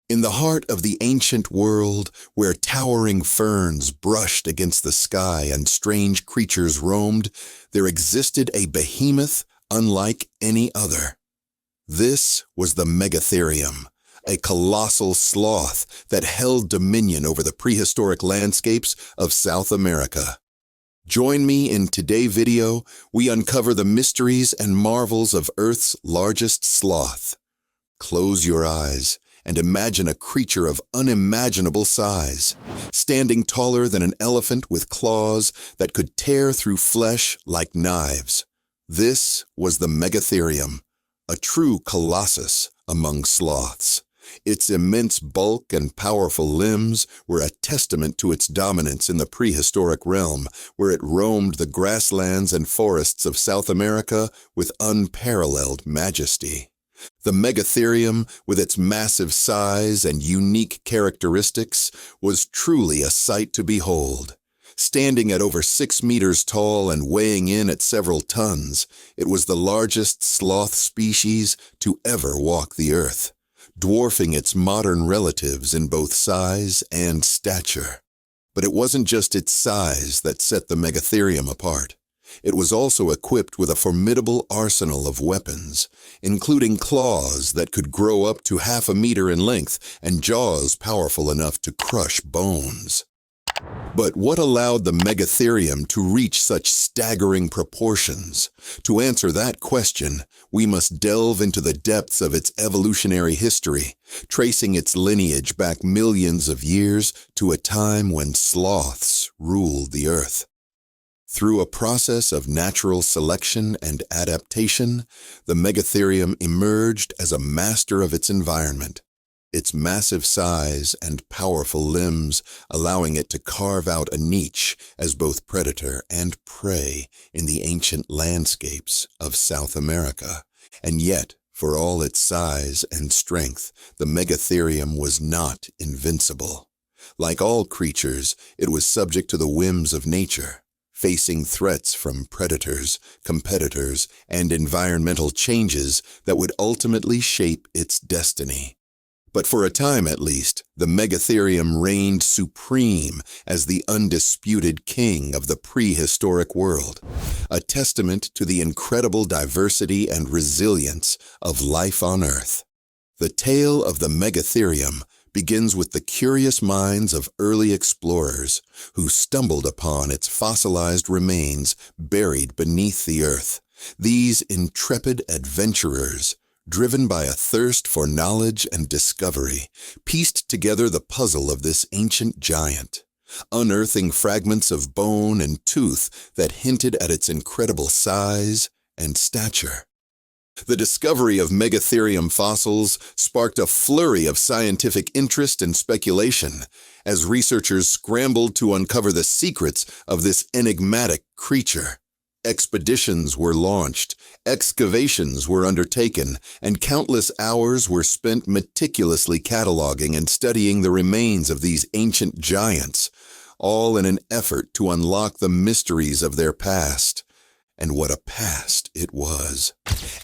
In the heart of the ancient world, where towering ferns brushed against the sky and strange creatures roamed, there existed a behemoth unlike any other. This was the Megatherium, a colossal sloth that held dominion over the prehistoric landscapes of South America. Join me in today's video. We uncover the mysteries and marvels of Earth's largest sloth. Close your eyes and imagine a creature of unimaginable size, standing taller than an elephant with claws that could tear through flesh like knives. This was the Megatherium, a true colossus among sloths. Its immense bulk and powerful limbs were a testament to its dominance in the prehistoric realm, where it roamed the grasslands and forests of South America with unparalleled majesty. The Megatherium, with its massive size and unique characteristics, was truly a sight to behold. Standing at over 6 meters tall and weighing in at several tons, it was the largest sloth species to ever walk the earth, dwarfing its modern relatives in both size and stature. But it wasn't just its size that set the Megatherium apart. It was also equipped with a formidable arsenal of weapons, including claws that could grow up to 1/2 meter in length and jaws powerful enough to crush bones. But what allowed the Megatherium to reach such staggering proportions? To answer that question, we must delve into the depths of its evolutionary history, tracing its lineage back millions of years to a time when sloths ruled the earth. Through a process of natural selection and adaptation, the Megatherium emerged as a master of its environment, its massive size and powerful limbs allowing it to carve out a niche as both predator and prey in the ancient landscapes of South America. And yet, for all its size and strength, the Megatherium was not invincible. Like all creatures, it was subject to the whims of nature, facing threats from predators, competitors, and environmental changes that would ultimately shape its destiny. But for a time at least, the Megatherium reigned supreme as the undisputed king of the prehistoric world, a testament to the incredible diversity and resilience of life on Earth. The tale of the Megatherium begins with the curious minds of early explorers who stumbled upon its fossilized remains buried beneath the earth. These intrepid adventurers, driven by a thirst for knowledge and discovery, pieced together the puzzle of this ancient giant, unearthing fragments of bone and tooth that hinted at its incredible size and stature. The discovery of Megatherium fossils sparked a flurry of scientific interest and speculation as researchers scrambled to uncover the secrets of this enigmatic creature. Expeditions were launched, excavations were undertaken, and countless hours were spent meticulously cataloging and studying the remains of these ancient giants, all in an effort to unlock the mysteries of their past. And what a past it was.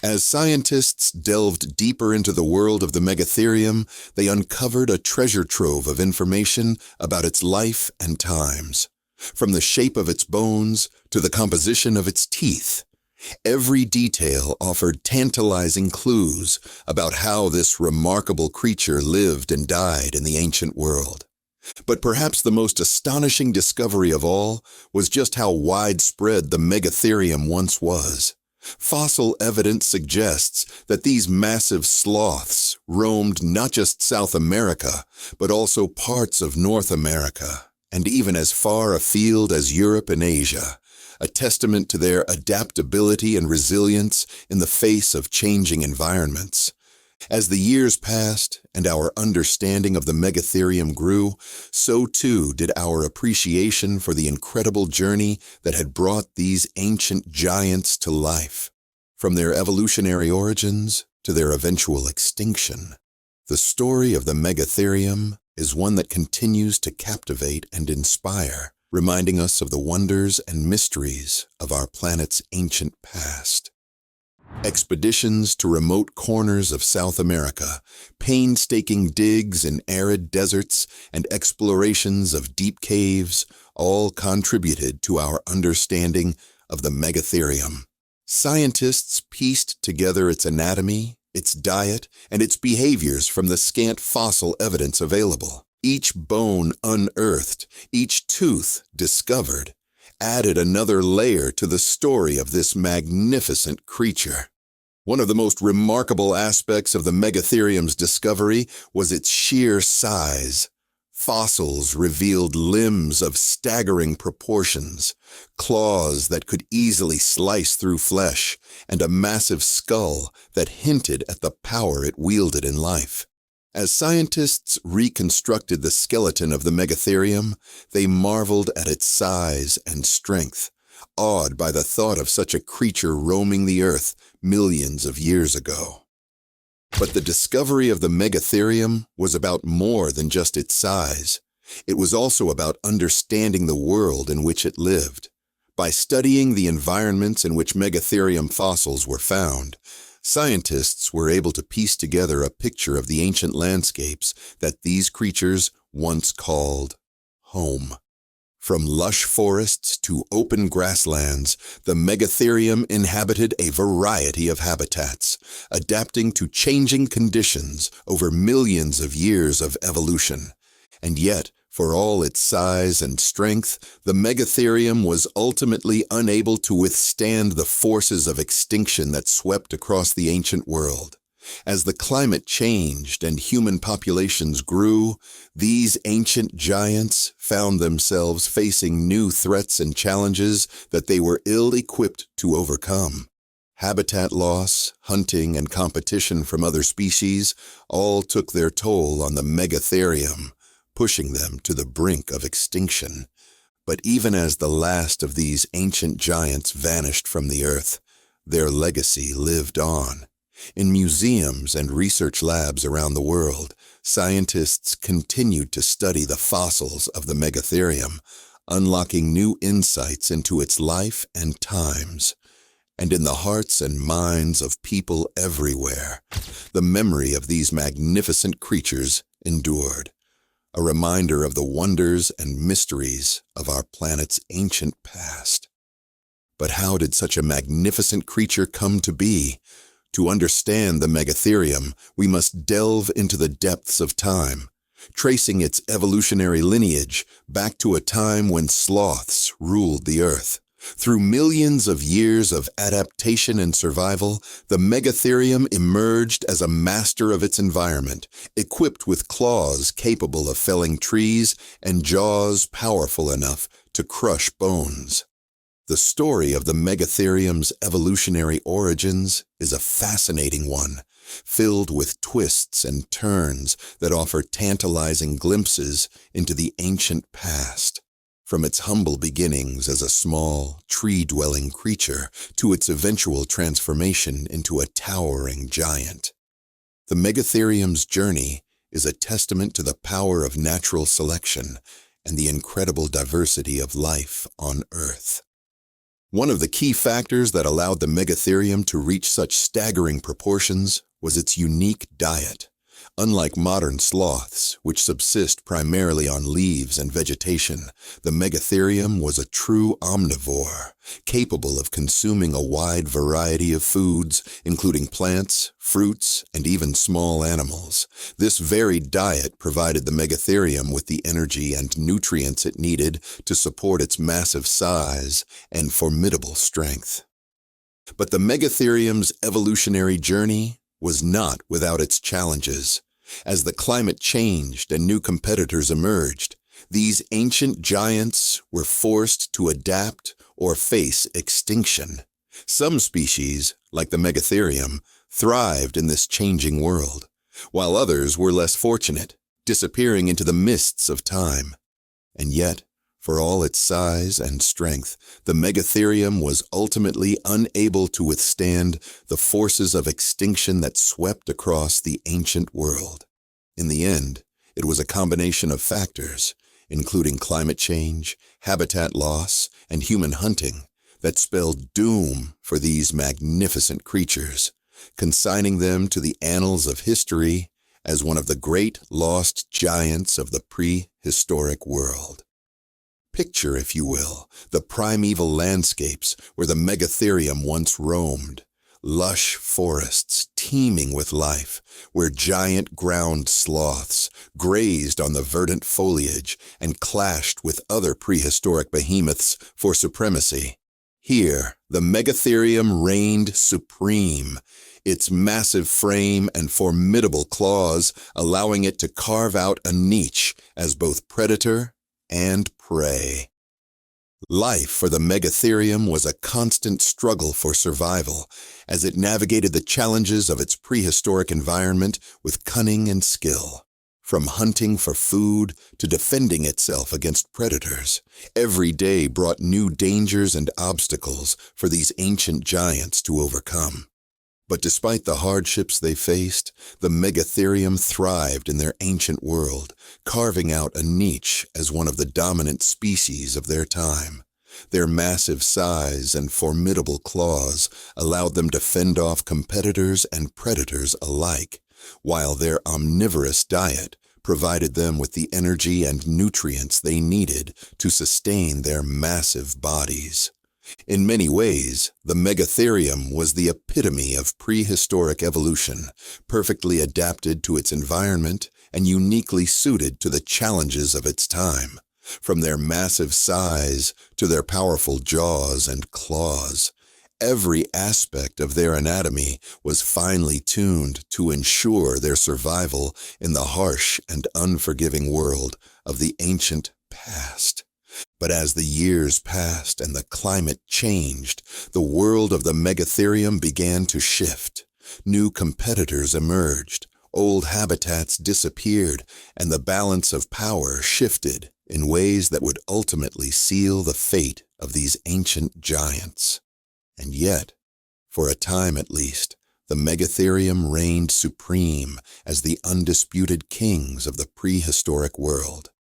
As scientists delved deeper into the world of the Megatherium, they uncovered a treasure trove of information about its life and times. From the shape of its bones to the composition of its teeth, every detail offered tantalizing clues about how this remarkable creature lived and died in the ancient world. But perhaps the most astonishing discovery of all was just how widespread the Megatherium once was. Fossil evidence suggests that these massive sloths roamed not just South America, but also parts of North America, and even as far afield as Europe and Asia, a testament to their adaptability and resilience in the face of changing environments. As the years passed and our understanding of the Megatherium grew, so too did our appreciation for the incredible journey that had brought these ancient giants to life. From their evolutionary origins to their eventual extinction, the story of the Megatherium is one that continues to captivate and inspire, reminding us of the wonders and mysteries of our planet's ancient past. Expeditions to remote corners of South America, painstaking digs in arid deserts, and explorations of deep caves all contributed to our understanding of the Megatherium. Scientists pieced together its anatomy, its diet, and its behaviors from the scant fossil evidence available. Each bone unearthed, each tooth discovered, added another layer to the story of this magnificent creature. One of the most remarkable aspects of the Megatherium's discovery was its sheer size. Fossils revealed limbs of staggering proportions, claws that could easily slice through flesh, and a massive skull that hinted at the power it wielded in life. As scientists reconstructed the skeleton of the Megatherium, they marveled at its size and strength, awed by the thought of such a creature roaming the earth millions of years ago. But the discovery of the Megatherium was about more than just its size. It was also about understanding the world in which it lived. By studying the environments in which Megatherium fossils were found, scientists were able to piece together a picture of the ancient landscapes that these creatures once called home. From lush forests to open grasslands, the Megatherium inhabited a variety of habitats, adapting to changing conditions over millions of years of evolution. And yet, for all its size and strength, the Megatherium was ultimately unable to withstand the forces of extinction that swept across the ancient world. As the climate changed and human populations grew, these ancient giants found themselves facing new threats and challenges that they were ill-equipped to overcome. Habitat loss, hunting, and competition from other species all took their toll on the Megatherium, pushing them to the brink of extinction. But even as the last of these ancient giants vanished from the earth, their legacy lived on. In museums and research labs around the world, scientists continued to study the fossils of the Megatherium, unlocking new insights into its life and times. And in the hearts and minds of people everywhere, the memory of these magnificent creatures endured, a reminder of the wonders and mysteries of our planet's ancient past. But how did such a magnificent creature come to be? To understand the Megatherium, we must delve into the depths of time, tracing its evolutionary lineage back to a time when sloths ruled the earth. Through millions of years of adaptation and survival, the Megatherium emerged as a master of its environment, equipped with claws capable of felling trees and jaws powerful enough to crush bones. The story of the Megatherium's evolutionary origins is a fascinating one, filled with twists and turns that offer tantalizing glimpses into the ancient past. From its humble beginnings as a small, tree-dwelling creature to its eventual transformation into a towering giant. The Megatherium's journey is a testament to the power of natural selection and the incredible diversity of life on Earth. One of the key factors that allowed the Megatherium to reach such staggering proportions was its unique diet. Unlike modern sloths, which subsist primarily on leaves and vegetation, the Megatherium was a true omnivore, capable of consuming a wide variety of foods, including plants, fruits, and even small animals. This varied diet provided the Megatherium with the energy and nutrients it needed to support its massive size and formidable strength. But the Megatherium's evolutionary journey was not without its challenges. As the climate changed and new competitors emerged, these ancient giants were forced to adapt or face extinction. Some species, like the Megatherium, thrived in this changing world, while others were less fortunate, disappearing into the mists of time. And yet, for all its size and strength, the Megatherium was ultimately unable to withstand the forces of extinction that swept across the ancient world. In the end, it was a combination of factors, including climate change, habitat loss, and human hunting, that spelled doom for these magnificent creatures, consigning them to the annals of history as one of the great lost giants of the prehistoric world. Picture, if you will, the primeval landscapes where the Megatherium once roamed, lush forests teeming with life, where giant ground sloths grazed on the verdant foliage and clashed with other prehistoric behemoths for supremacy. Here, the Megatherium reigned supreme, its massive frame and formidable claws allowing it to carve out a niche as both predator and prey. Life for the Megatherium was a constant struggle for survival as it navigated the challenges of its prehistoric environment with cunning and skill. From hunting for food to defending itself against predators, every day brought new dangers and obstacles for these ancient giants to overcome. But despite the hardships they faced, the Megatherium thrived in their ancient world, carving out a niche as one of the dominant species of their time. Their massive size and formidable claws allowed them to fend off competitors and predators alike, while their omnivorous diet provided them with the energy and nutrients they needed to sustain their massive bodies. In many ways, the Megatherium was the epitome of prehistoric evolution, perfectly adapted to its environment and uniquely suited to the challenges of its time. From their massive size to their powerful jaws and claws, every aspect of their anatomy was finely tuned to ensure their survival in the harsh and unforgiving world of the ancient past. But as the years passed and the climate changed, the world of the Megatherium began to shift. New competitors emerged, old habitats disappeared, and the balance of power shifted in ways that would ultimately seal the fate of these ancient giants. And yet, for a time at least, the Megatherium reigned supreme as the undisputed kings of the prehistoric world,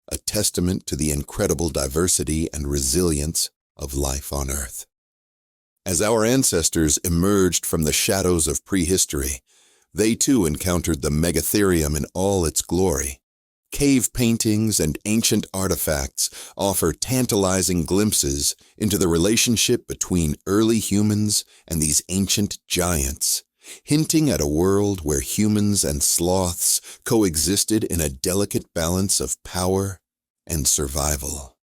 a testament to the incredible diversity and resilience of life on Earth. As our ancestors emerged from the shadows of prehistory, they too encountered the Megatherium in all its glory. Cave paintings and ancient artifacts offer tantalizing glimpses into the relationship between early humans and these ancient giants, hinting at a world where humans and sloths coexisted in a delicate balance of power and survival.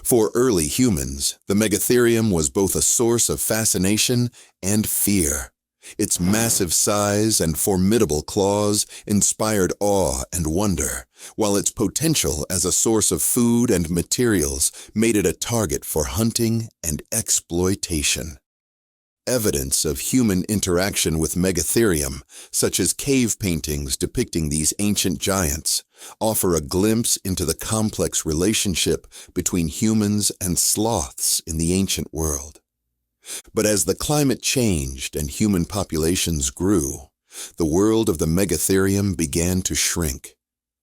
For early humans, the Megatherium was both a source of fascination and fear. Its massive size and formidable claws inspired awe and wonder, while its potential as a source of food and materials made it a target for hunting and exploitation. Evidence of human interaction with Megatherium, such as cave paintings depicting these ancient giants, offer a glimpse into the complex relationship between humans and sloths in the ancient world. But as the climate changed and human populations grew, the world of the Megatherium began to shrink.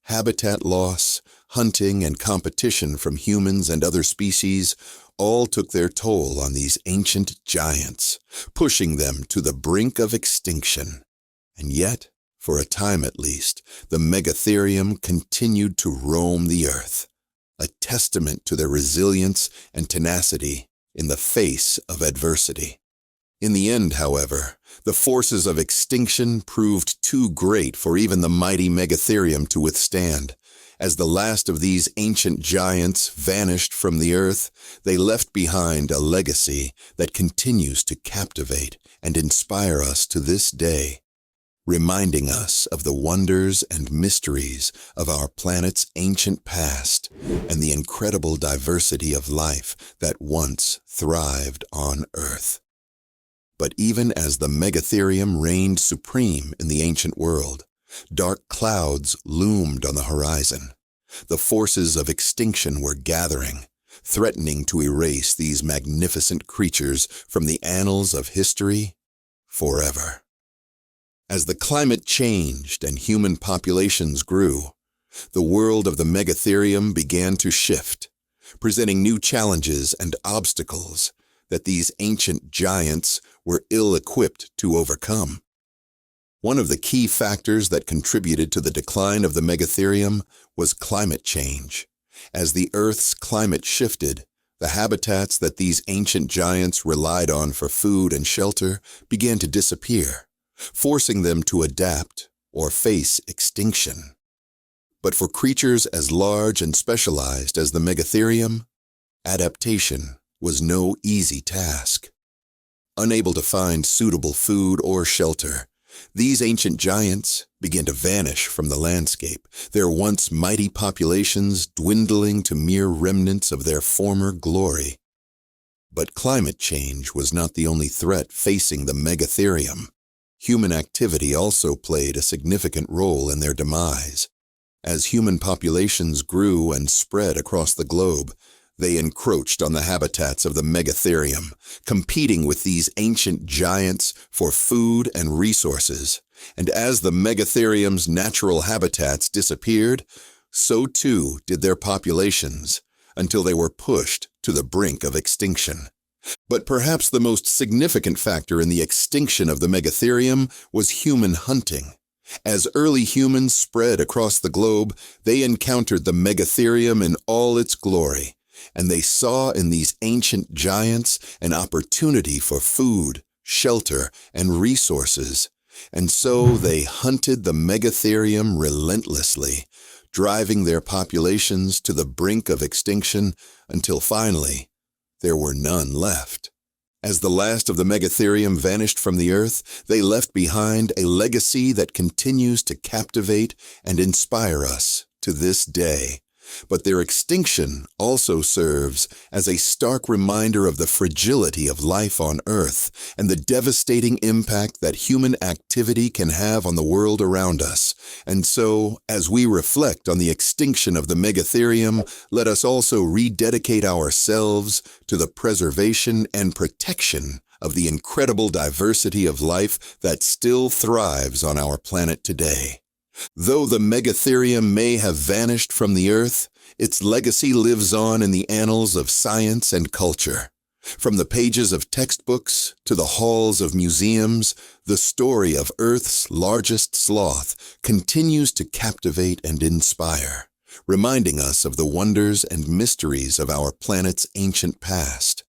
Habitat loss, hunting, and competition from humans and other species all took their toll on these ancient giants, pushing them to the brink of extinction. And yet, for a time at least, the Megatherium continued to roam the earth, a testament to their resilience and tenacity in the face of adversity. In the end, however, the forces of extinction proved too great for even the mighty Megatherium to withstand. As the last of these ancient giants vanished from the earth, they left behind a legacy that continues to captivate and inspire us to this day, reminding us of the wonders and mysteries of our planet's ancient past and the incredible diversity of life that once thrived on Earth. But even as the Megatherium reigned supreme in the ancient world, dark clouds loomed on the horizon. The forces of extinction were gathering, threatening to erase these magnificent creatures from the annals of history forever. As the climate changed and human populations grew, the world of the Megatherium began to shift, presenting new challenges and obstacles that these ancient giants were ill-equipped to overcome. One of the key factors that contributed to the decline of the Megatherium was climate change. As the Earth's climate shifted, the habitats that these ancient giants relied on for food and shelter began to disappear, forcing them to adapt or face extinction. But for creatures as large and specialized as the Megatherium, adaptation was no easy task. Unable to find suitable food or shelter, these ancient giants began to vanish from the landscape, their once mighty populations dwindling to mere remnants of their former glory. But climate change was not the only threat facing the Megatherium. Human activity also played a significant role in their demise. As human populations grew and spread across the globe, they encroached on the habitats of the Megatherium, competing with these ancient giants for food and resources. And as the Megatherium's natural habitats disappeared, so too did their populations, until they were pushed to the brink of extinction. But perhaps the most significant factor in the extinction of the Megatherium was human hunting. As early humans spread across the globe, they encountered the Megatherium in all its glory, and they saw in these ancient giants an opportunity for food, shelter, and resources. And so they hunted the Megatherium relentlessly, driving their populations to the brink of extinction until finally there were none left. As the last of the Megatherium vanished from the earth, they left behind a legacy that continues to captivate and inspire us to this day. But their extinction also serves as a stark reminder of the fragility of life on Earth and the devastating impact that human activity can have on the world around us. And so, as we reflect on the extinction of the Megatherium, let us also rededicate ourselves to the preservation and protection of the incredible diversity of life that still thrives on our planet today. Though the Megatherium may have vanished from the Earth, its legacy lives on in the annals of science and culture. From the pages of textbooks to the halls of museums, the story of Earth's largest sloth continues to captivate and inspire, reminding us of the wonders and mysteries of our planet's ancient past.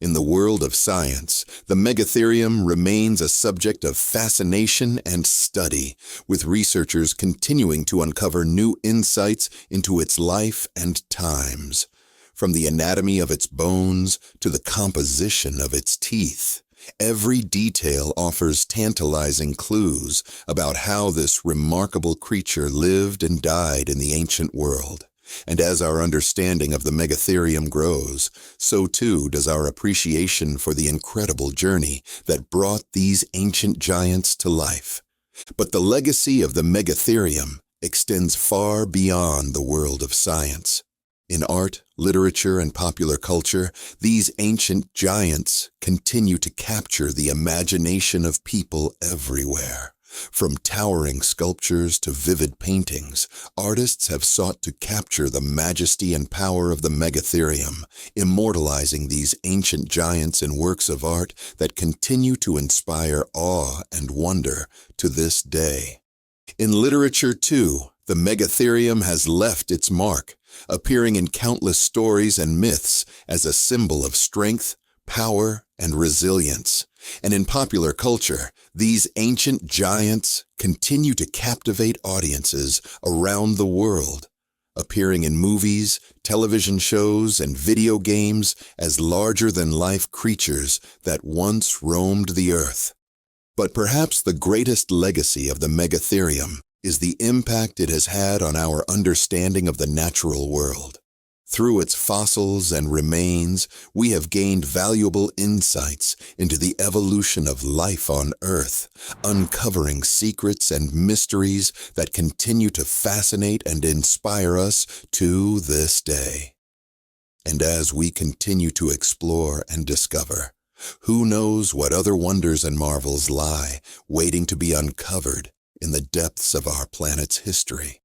In the world of science, the Megatherium remains a subject of fascination and study, with researchers continuing to uncover new insights into its life and times. From the anatomy of its bones to the composition of its teeth, every detail offers tantalizing clues about how this remarkable creature lived and died in the ancient world. And as our understanding of the Megatherium grows, so too does our appreciation for the incredible journey that brought these ancient giants to life. But the legacy of the Megatherium extends far beyond the world of science. In art, literature, and popular culture, these ancient giants continue to capture the imagination of people everywhere. From towering sculptures to vivid paintings, artists have sought to capture the majesty and power of the Megatherium, immortalizing these ancient giants in works of art that continue to inspire awe and wonder to this day. In literature, too, the Megatherium has left its mark, appearing in countless stories and myths as a symbol of strength, power, and resilience. And in popular culture, these ancient giants continue to captivate audiences around the world, appearing in movies, television shows, and video games as larger-than-life creatures that once roamed the earth. But perhaps the greatest legacy of the Megatherium is the impact it has had on our understanding of the natural world. Through its fossils and remains, we have gained valuable insights into the evolution of life on Earth, uncovering secrets and mysteries that continue to fascinate and inspire us to this day. And as we continue to explore and discover, who knows what other wonders and marvels lie waiting to be uncovered in the depths of our planet's history.